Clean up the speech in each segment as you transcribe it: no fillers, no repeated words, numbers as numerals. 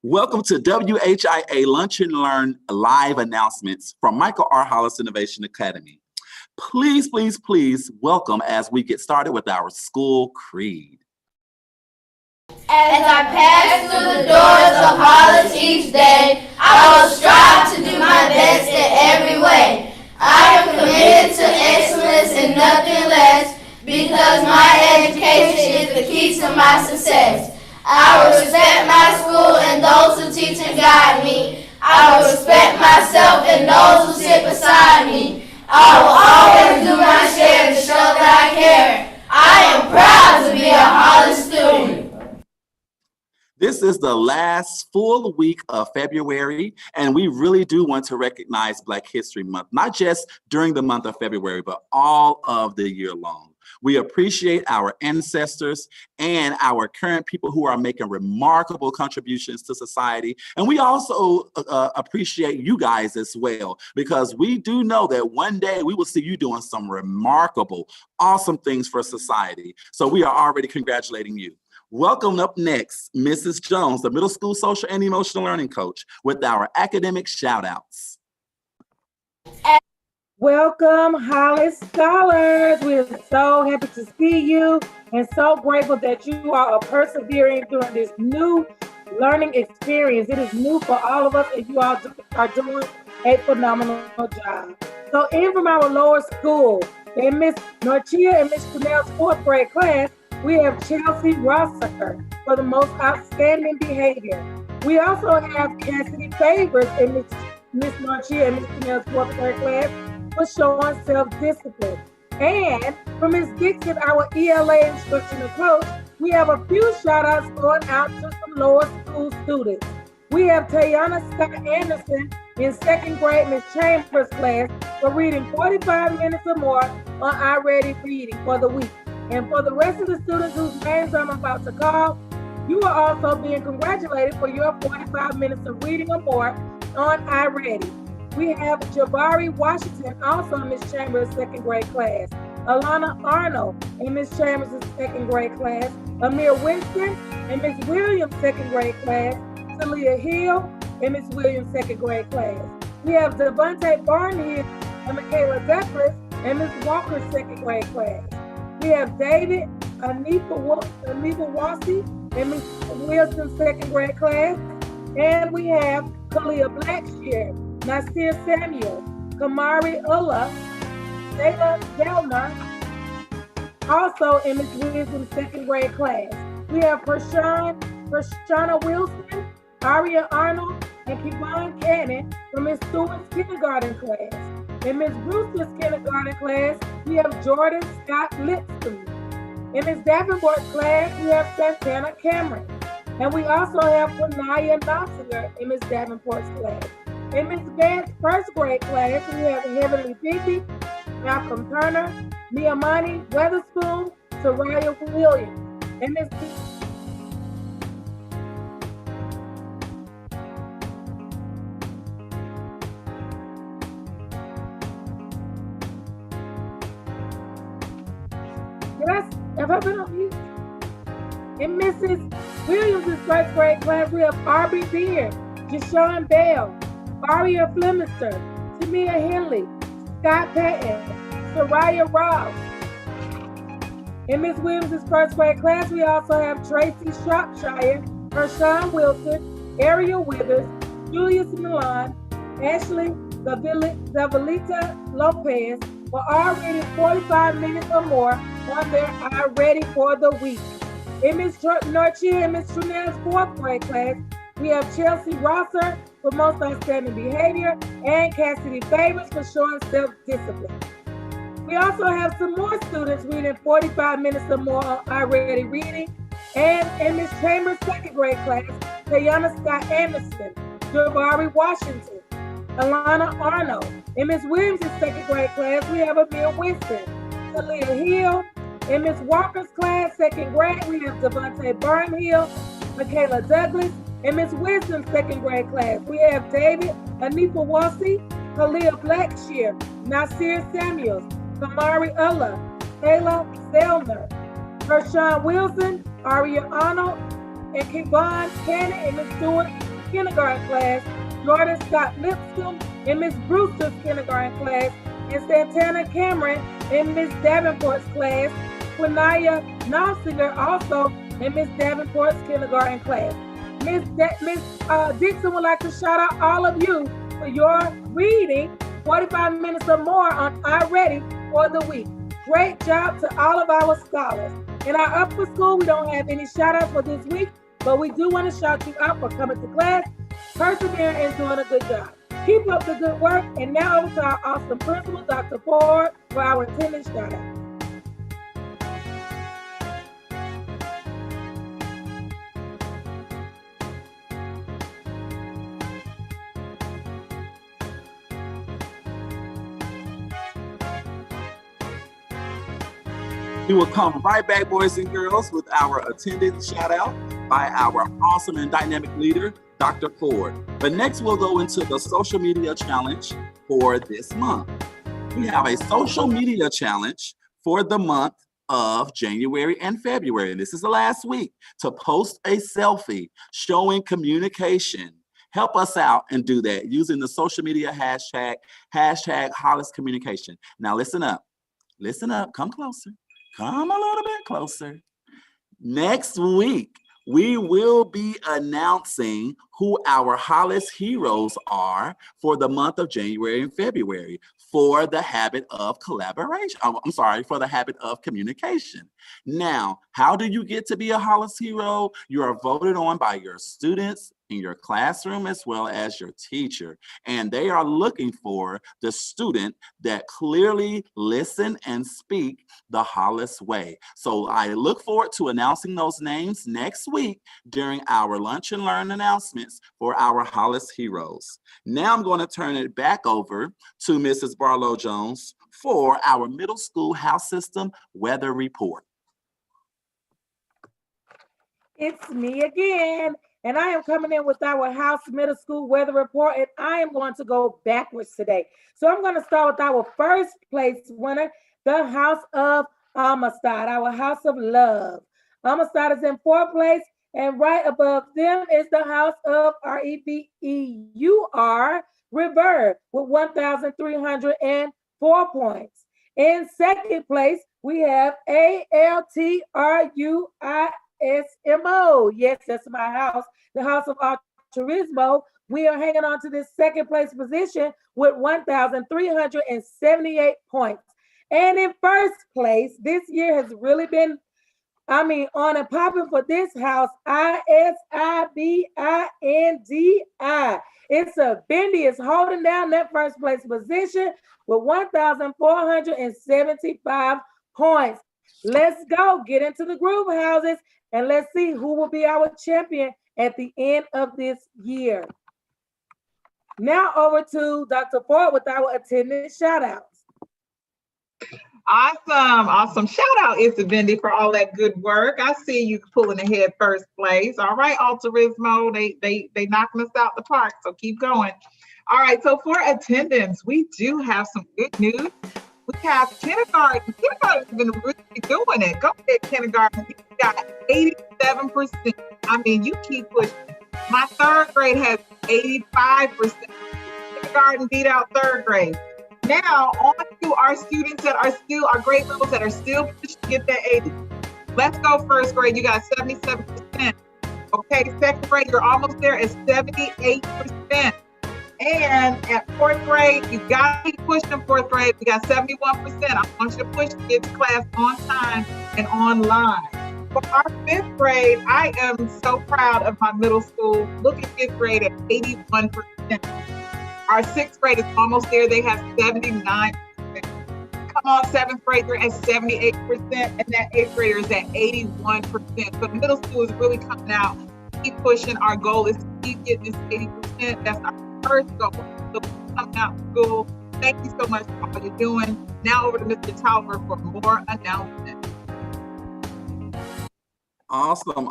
Welcome to WHIA Lunch and Learn live announcements from Michael R. Hollis Innovation Academy. Please, please, please welcome as we get started with our school creed. As I pass through the doors of Hollis each day, I will strive to do my best in every way. I am committed to excellence and nothing less, because my education is the key to my success. I will respect my school and those who teach and guide me. I will respect myself and those who sit beside me. I will always do my share to show that I care. I am proud to be a Hollis student. This is the last full week of February, and we really do want to recognize Black History Month, not just during the month of February, but all of the year long. We appreciate our ancestors and our current people who are making remarkable contributions to society. And we also appreciate you guys as well, because we do know that one day we will see you doing some remarkable, awesome things for society. So we are already congratulating you. Welcome up next, Mrs. Jones, the middle school social and emotional learning coach, with our academic shout outs. Welcome, Hollis Scholars. We're so happy to see you and so grateful that you are persevering during this new learning experience. It is new for all of us, and you all are doing a phenomenal job. So in from our lower school, in Miss Norchia and Miss Chanel's fourth grade class, we have Chelsea Rosser for the most outstanding behavior. We also have Cassidy Favors in Miss Norchia and Miss Chanel's fourth grade class for showing self-discipline. And for Ms. Dixon, our ELA instructional coach, we have a few shout-outs going out to some lower school students. We have Tayana Scott Anderson in second grade Ms. Chambers class for reading 45 minutes or more on iReady Reading for the week. And for the rest of the students whose names I'm about to call, you are also being congratulated for your 45 minutes of reading or more on iReady. We have Jabari Washington, also in Ms. Chambers' second grade class. Alana Arnold in Ms. Chambers' second grade class. Amir Winston in Ms. Williams' second grade class. Talia Hill in Ms. Williams' second grade class. We have Devontae Barnhill and Michaela Douglas in Ms. Walker's second grade class. We have David Anifa Wasi in Ms. Wilson's second grade class. And we have Kalia Blackshear, Nasir Samuel, Kamari Ulla, Taylor Delner, also in Ms. Wilson's second grade class. We have Prashana Wilson, Aria Arnold, and Kevon Cannon from Ms. Stewart's kindergarten class. In Ms. Brewster's kindergarten class, we have Jordan Scott Lipscomb. In Ms. Davenport's class, we have Santana Cameron. And we also have Panaya Nosinger in Ms. Davenport's class. In Ms. Vance's first grade class, we have Heavenly Bibi, Malcolm Turner, Niamani Weatherspoon, Soraya Williams. And Ms. Have I been on mute? In Mrs. Williams' first grade class, we have Barbie Beard, Jashawn Bell, Aria Flemister, Tamia Henley, Scott Patton, Soraya Ross. In Ms. Williams' first grade class, we also have Tracy Shropshire, Hershawn Wilson, Ariel Withers, Julius Milan, Ashley Zavalita Lopez for already 45 minutes or more on their iReady for the week. In Ms. Norchia and Ms. Chanel's fourth grade class, we have Chelsea Rosser for most outstanding behavior and Cassidy Favors for showing self-discipline. We also have some more students reading 45 minutes or more on iReady Reading. And in Ms. Chambers' second grade class, Tayana Scott Anderson, Jabari Washington, Alana Arnold. In Ms. Williams' second grade class, we have Amir Winston, Talia Hill. In Ms. Walker's class, second grade, we have Devontae Barnhill, Michaela Douglas. In Ms. Winston's second grade class, we have David Anifa Wasi, Kalia Blackshear, Nasir Samuels, Kamari Ulla, Taylor Selner, Hershawn Wilson, Aria Arnold, and Kevon Cannon in Ms. Stewart's kindergarten class, Jordan Scott Lipscomb in Miss Brewster's kindergarten class, and Santana Cameron in Miss Davenport's class, Quinaya Nofsinger also in Miss Davenport's kindergarten class. Miss Dixon would like to shout out all of you for your reading 45 minutes or more on iReady for the week. Great job to all of our scholars. In our upper school, we don't have any shout outs for this week, but we do want to shout you out for coming to class, persevering, and doing a good job. Keep up the good work. And now over to our awesome principal, Dr. Ford, for our attendance shout out. We will come right back, boys and girls, with our attendance shout out by our awesome and dynamic leader, Dr. Ford. But next we'll go into the social media challenge for this month. We have a social media challenge for the month of January and February. And this is the last week to post a selfie showing communication. Help us out and do that using the social media hashtag Hollis Communication. Now listen up, come closer. Come a little bit closer. Next week, we will be announcing who our Hollis heroes are for the month of January and February for the habit of collaboration. For the habit of communication. Now, how do you get to be a Hollis hero? You are voted on by your students in your classroom as well as your teacher. And they are looking for the student that clearly listen and speak the Hollis way. So I look forward to announcing those names next week during our Lunch and Learn announcements for our Hollis heroes. Now I'm going to turn it back over to Mrs. Barlow Jones for our middle school house system weather report. It's me again. And I am coming in with our House Middle School weather report, and I am going to go backwards today. So I'm going to start with our first place winner, the House of Amistad, our House of Love. Amistad is in fourth place, and right above them is the House of REBEUR, River, with 1,304 points. In second place, we have ALTRUISMO. Yes, that's my house, the House of Altruismo. We are hanging on to this second place position with 1,378 points. And in first place, this year has really been, on and popping for this house, ISIBINDI. It's a Bendy is holding down that first place position with 1,475 points. Let's go get into the groove houses and let's see who will be our champion at the end of this year. Now over to Dr. Ford with our attendance shout outs. Awesome. Shout out Issa Bendy for all that good work. I see you pulling ahead first place. All right, Altruismo, they knocking us out the park, so keep going. All right, so for attendance, we do have some good news. We have kindergarten. Kindergarten's been really doing it. Go ahead, kindergarten. You got 87%. You keep pushing. My third grade has 85%. Kindergarten beat out third grade. Now, on to our students that are still, our grade levels that are still pushing to get that 80. Let's go first grade. You got 77%. Okay, second grade, you're almost there at 78%. And at fourth grade, you got to keep pushing fourth grade. We got 71%. I want you to push to get to class on time and online. For our fifth grade, I am so proud of my middle school. Look at fifth grade at 81%. Our sixth grade is almost there. They have 79%. Come on, seventh grade, they're at 78%. And that eighth grader is at 81%. So middle school is really coming out. Keep pushing. Our goal is to keep getting this 80%. That's our first goal. So coming out of school. Thank you so much for all you're doing. Now over to Mr. Talbert for more announcements. Awesome.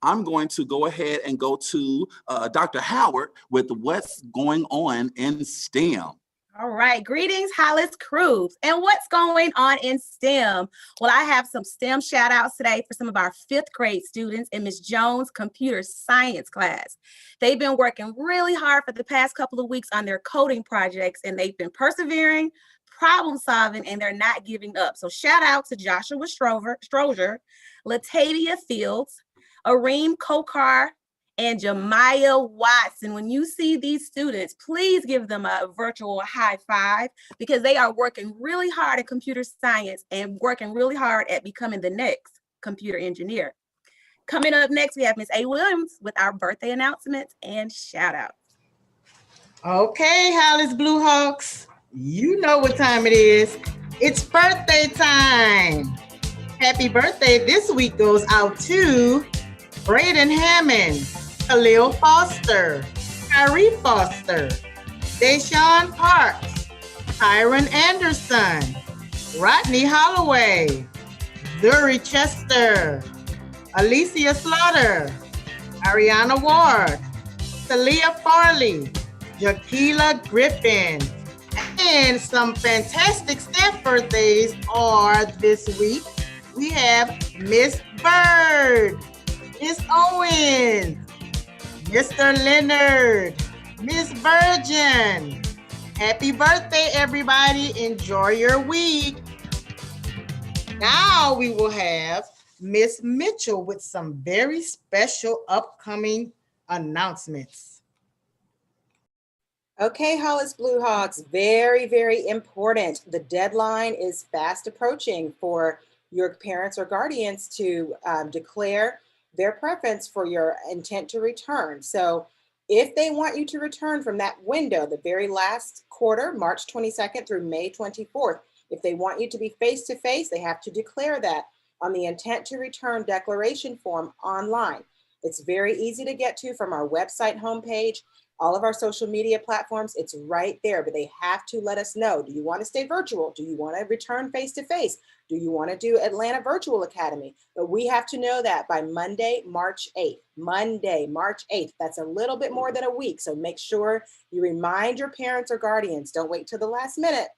I'm going to go ahead and go to Dr. Howard with what's going on in STEM. All right, greetings, Hollis Cruz. And what's going on in STEM? Well, I have some STEM shout outs today for some of our 5th grade students in Ms. Jones' computer science class. They've been working really hard for the past couple of weeks on their coding projects, and they've been persevering, problem solving, and they're not giving up. So shout out to Joshua Strozier, Latavia Fields, Areem Kokar, and Jemiah Watson. When you see these students, please give them a virtual high five because they are working really hard at computer science and working really hard at becoming the next computer engineer. Coming up next, we have Ms. A. Williams with our birthday announcements and shout outs. Okay, Hollis Blue Hawks, you know what time it is. It's birthday time. Happy birthday this week goes out to Braden Hammond, Khalil Foster, Kyrie Foster, Deshaun Parks, Tyron Anderson, Rodney Holloway, Zuri Chester, Alicia Slaughter, Ariana Ward, Talia Farley, Jaquila Griffin, and some fantastic staff birthdays are this week. We have Miss Bird, Miss Owens, Mr. Leonard, Miss Virgin. Happy birthday, everybody. Enjoy your week. Now we will have Miss Mitchell with some very special upcoming announcements. Okay, Hollis Blue Hawks, very, very important. The deadline is fast approaching for your parents or guardians to declare their preference for your intent to return. So if they want you to return from that window, the very last quarter, March 22nd through May 24th, if they want you to be face-to-face, they have to declare that on the intent to return declaration form online. It's very easy to get to from our website homepage, all of our social media platforms, it's right there, but they have to let us know. Do you want to stay virtual? Do you want to return face-to-face? Do you want to do Atlanta Virtual Academy? But we have to know that by Monday, March 8th. Monday, March 8th. That's a little bit more than a week. So make sure you remind your parents or guardians. Don't wait till the last minute.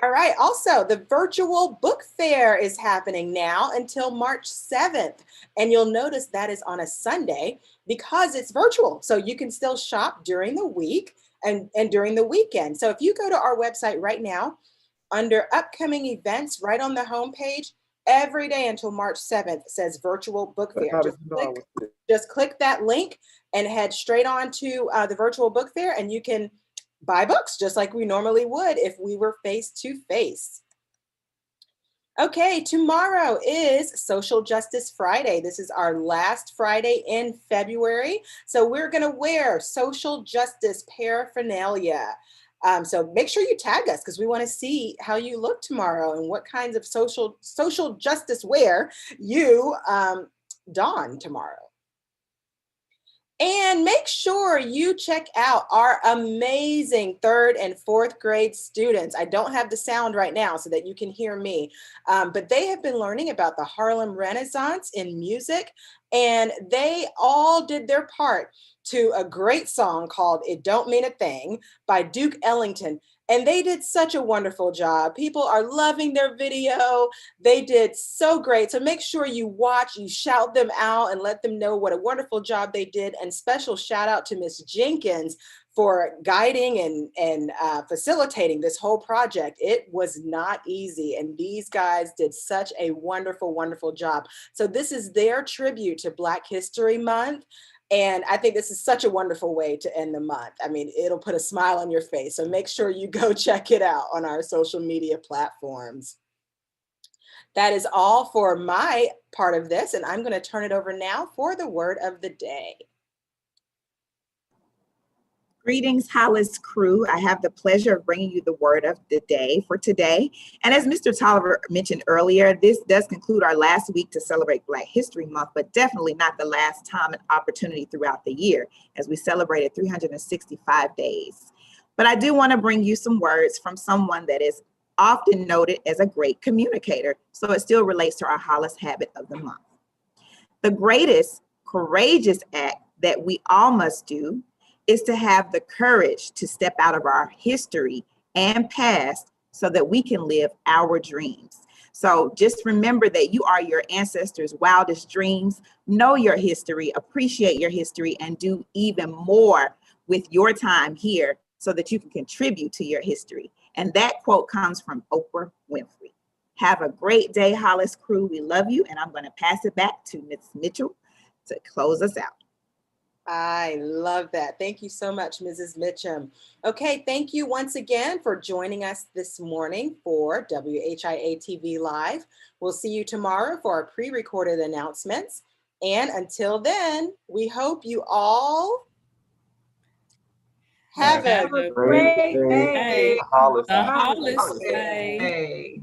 All right, also the virtual book fair is happening now until March 7th. And you'll notice that is on a Sunday because it's virtual. So you can still shop during the week and during the weekend. So if you go to our website right now, under upcoming events, right on the homepage, every day until March 7th says virtual book fair. Just click that link and head straight on to the virtual book fair and you can buy books just like we normally would if we were face-to-face. Okay, tomorrow is Social Justice Friday. This is our last Friday in February. So we're gonna wear social justice paraphernalia. So make sure you tag us because we wanna see how you look tomorrow and what kinds of social justice wear you don tomorrow. And make sure you check out our amazing 3rd and 4th grade students. I don't have the sound right now so that you can hear me, but they have been learning about the Harlem Renaissance in music, and they all did their part to a great song called It Don't Mean a Thing by Duke Ellington. And they did such a wonderful job. People are loving their video. They did so great. So make sure you watch, you shout them out and let them know what a wonderful job they did. And special shout out to Miss Jenkins for guiding and facilitating this whole project. It was not easy. And these guys did such a wonderful, wonderful job. So this is their tribute to Black History Month. And I think this is such a wonderful way to end the month. I mean, it'll put a smile on your face. So make sure you go check it out on our social media platforms. That is all for my part of this. And I'm going to turn it over now for the word of the day. Greetings, Hollis crew. I have the pleasure of bringing you the word of the day for today. And as Mr. Tolliver mentioned earlier, this does conclude our last week to celebrate Black History Month, but definitely not the last time and opportunity throughout the year as we celebrated 365 days. But I do want to bring you some words from someone that is often noted as a great communicator, so it still relates to our Hollis habit of the month. The greatest courageous act that we all must do is to have the courage to step out of our history and past so that we can live our dreams. So just remember that you are your ancestors' wildest dreams. Know your history, appreciate your history, and do even more with your time here so that you can contribute to your history. And that quote comes from Oprah Winfrey. Have a great day, Hollis crew. We love you. And I'm going to pass it back to Ms. Mitchell to close us out. I love that. Thank you so much, Mrs. Mitchum. Okay, thank you once again for joining us this morning for WHIA-TV Live. We'll see you tomorrow for our pre-recorded announcements. And until then, we hope you all have a Great day. Hollis. Hollis. Okay.